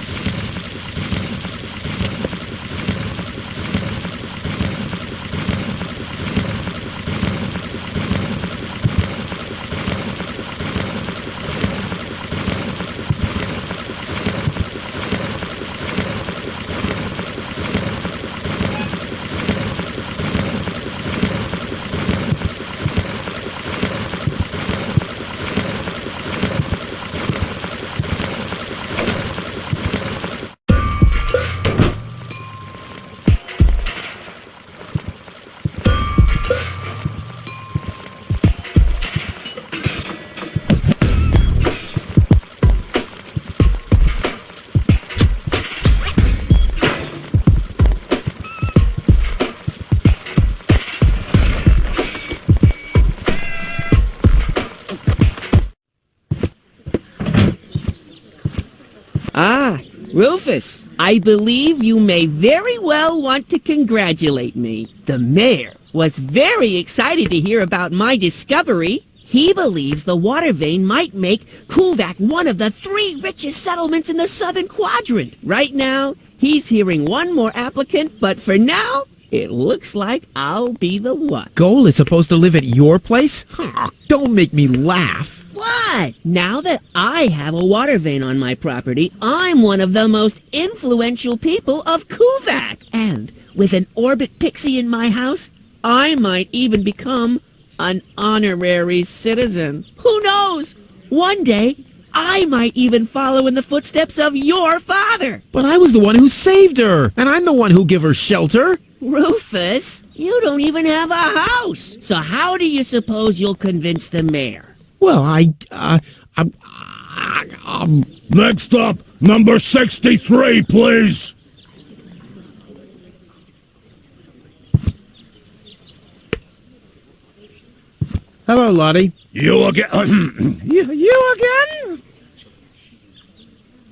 Ah, Rufus, I believe you may very well want to congratulate me. The mayor was very excited to hear about my discovery. He believes the water vein might make Kuvak one of the 3 richest settlements in the southern quadrant. Right now, he's hearing one more applicant, but for now, it looks like I'll be the one. Goal is supposed to live at your place? Don't make me laugh. What? Now that I have a water vein on my property, I'm one of the most influential people of Kuvak. And with an orbit pixie in my house, I might even become an honorary citizen. Who knows? One day, I might even follow in the footsteps of your father. But I was the one who saved her, and I'm the one who gave her shelter. Rufus, you don't even have a house. So how do you suppose you'll convince the mayor? Well, Next up, number 63, please. Hello, Lottie. You again? you again?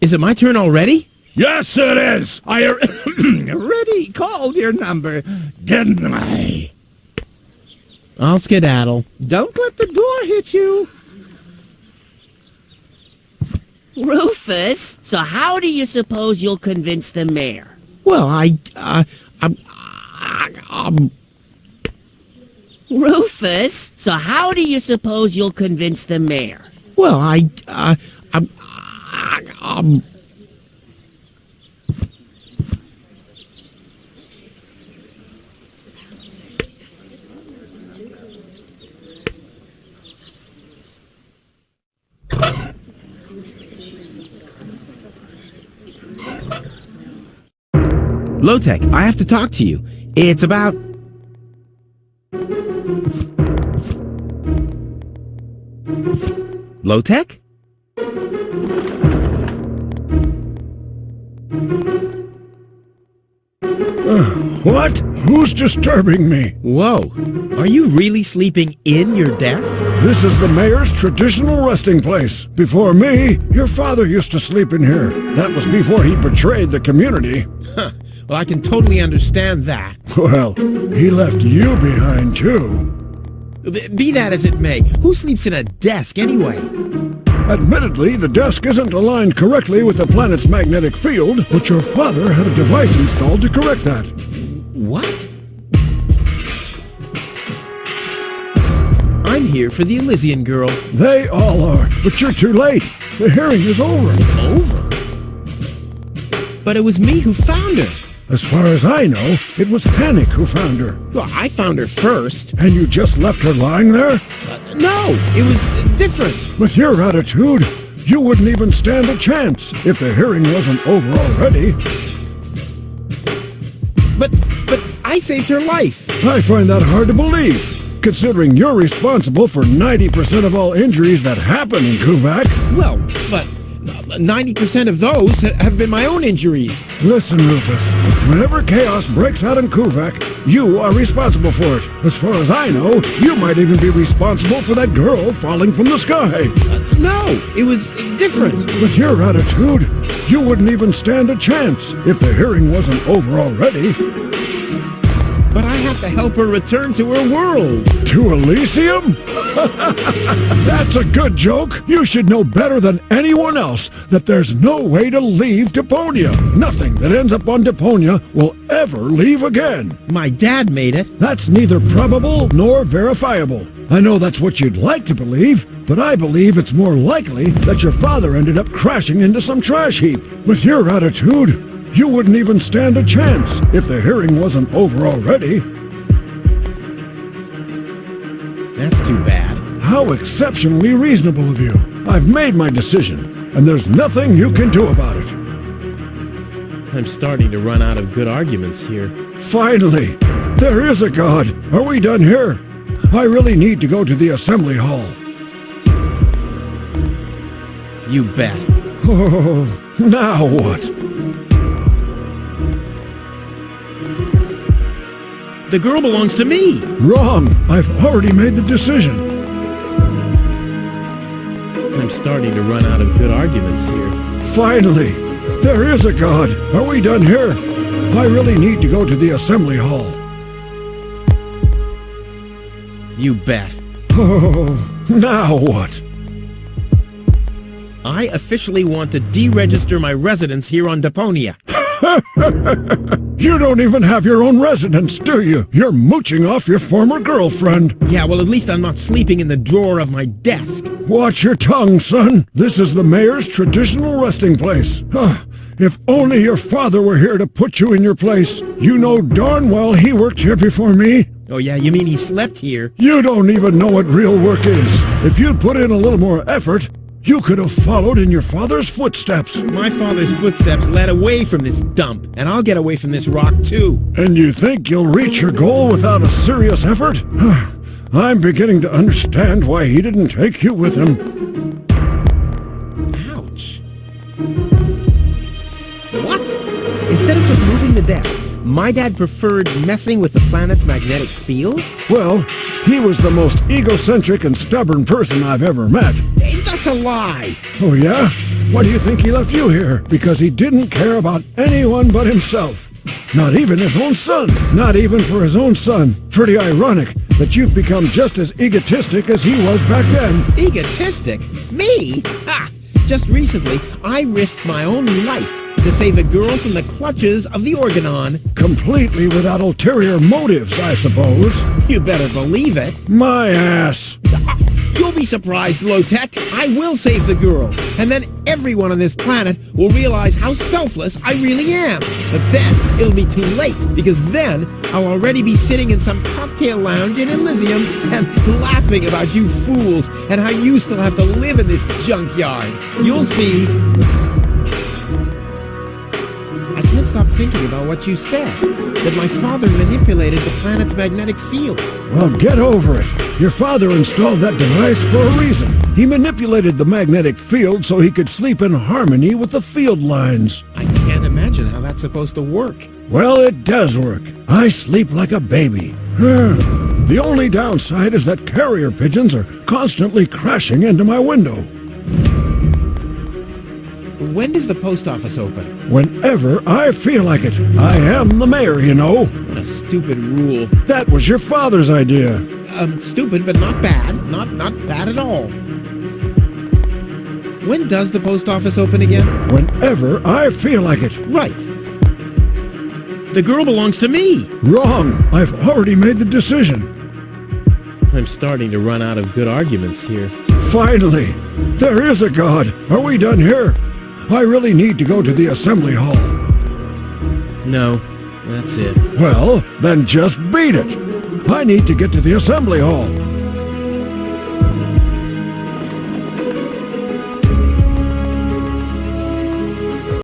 Is it my turn already? Yes, it is. I already called your number, didn't I? I'll skedaddle. Don't let the door hit you. Rufus, so how do you suppose you'll convince the mayor? Well, Rufus, so how do you suppose you'll convince the mayor? Well, Low-Tech, I have to talk to you. It's about... Low-Tech? What? Who's disturbing me? Whoa. Are you really sleeping in your desk? This is the mayor's traditional resting place. Before me, your father used to sleep in here. That was before he betrayed the community. Huh. Well, I can totally understand that. Well, he left you behind, too. Be that as it may, who sleeps in a desk anyway? Admittedly, the desk isn't aligned correctly with the planet's magnetic field, but your father had a device installed to correct that. What? I'm here for the Elysian girl. They all are, but you're too late. The hearing is over. Over? But it was me who found her. As far as I know, it was Panic who found her. Well, I found her first. And you just left her lying there? No, it was different. With your attitude, you wouldn't even stand a chance if the hearing wasn't over already. But I saved her life. I find that hard to believe, considering you're responsible for 90% of all injuries that happen in Kuvak. Well, but 90% of those have been my own injuries. Listen, Rufus, whenever chaos breaks out in Kuvak, you are responsible for it. As far as I know, you might even be responsible for that girl falling from the sky. No, it was different. With your attitude, you wouldn't even stand a chance if the hearing wasn't over already. But I have to help her return to her world. To Elysium? That's a good joke. You should know better than anyone else that there's no way to leave Deponia. Nothing that ends up on Deponia will ever leave again. My dad made it. That's neither probable nor verifiable. I know that's what you'd like to believe, but I believe it's more likely that your father ended up crashing into some trash heap. With your attitude, you wouldn't even stand a chance if the hearing wasn't over already. That's too bad. How exceptionally reasonable of you. I've made my decision, and there's nothing you can do about it. I'm starting to run out of good arguments here. Finally! There is a God! Are we done here? I really need to go to the assembly hall. You bet. Oh, now what? The girl belongs to me. Wrong. I've already made the decision. I'm starting to run out of good arguments here. Finally! There is a God! Are we done here? I really need to go to the assembly hall. You bet. Oh, now what? I officially want to deregister my residence here on Deponia. You don't even have your own residence, do you? You're mooching off your former girlfriend. Yeah, well, at least I'm not sleeping in the drawer of my desk. Watch your tongue, son. This is the mayor's traditional resting place. If only your father were here to put you in your place. You know darn well he worked here before me. Oh, yeah, you mean he slept here? You don't even know what real work is. If you'd put in a little more effort, you could have followed in your father's footsteps. My father's footsteps led away from this dump, and I'll get away from this rock, too. And you think you'll reach your goal without a serious effort? I'm beginning to understand why he didn't take you with him. Ouch. What? Instead of just moving the desk, my dad preferred messing with the planet's magnetic field? Well, he was the most egocentric and stubborn person I've ever met. Hey, that's a lie. Oh, yeah? Why do you think he left you here? Because he didn't care about anyone but himself. Not even his own son. Not even for his own son. Pretty ironic that you've become just as egotistic as he was back then. Egotistic? Me? Ha! Just recently, I risked my own life to save a girl from the clutches of the Organon. Completely without ulterior motives, I suppose. You better believe it. My ass. You're You'll be surprised, Low-Tech. I will save the girl. And then everyone on this planet will realize how selfless I really am. But then it'll be too late, because then I'll already be sitting in some cocktail lounge in Elysium and laughing about you fools and how you still have to live in this junkyard. You'll see. I can't stop thinking about what you said, that my father manipulated the planet's magnetic field. Well, get over it. Your father installed that device for a reason. He manipulated the magnetic field so he could sleep in harmony with the field lines. I can't imagine how that's supposed to work. Well, it does work. I sleep like a baby. The only downside is that carrier pigeons are constantly crashing into my window. When does the post office open? Whenever I feel like it. I am the mayor, you know. What a stupid rule. That was your father's idea. Stupid, but not bad. Not bad at all. When does the post office open again? Whenever I feel like it. Right. The girl belongs to me. Wrong. I've already made the decision. I'm starting to run out of good arguments here. Finally! There is a God! Are we done here? I really need to go to the assembly hall. No, that's it. Well, then just beat it! I need to get to the assembly hall.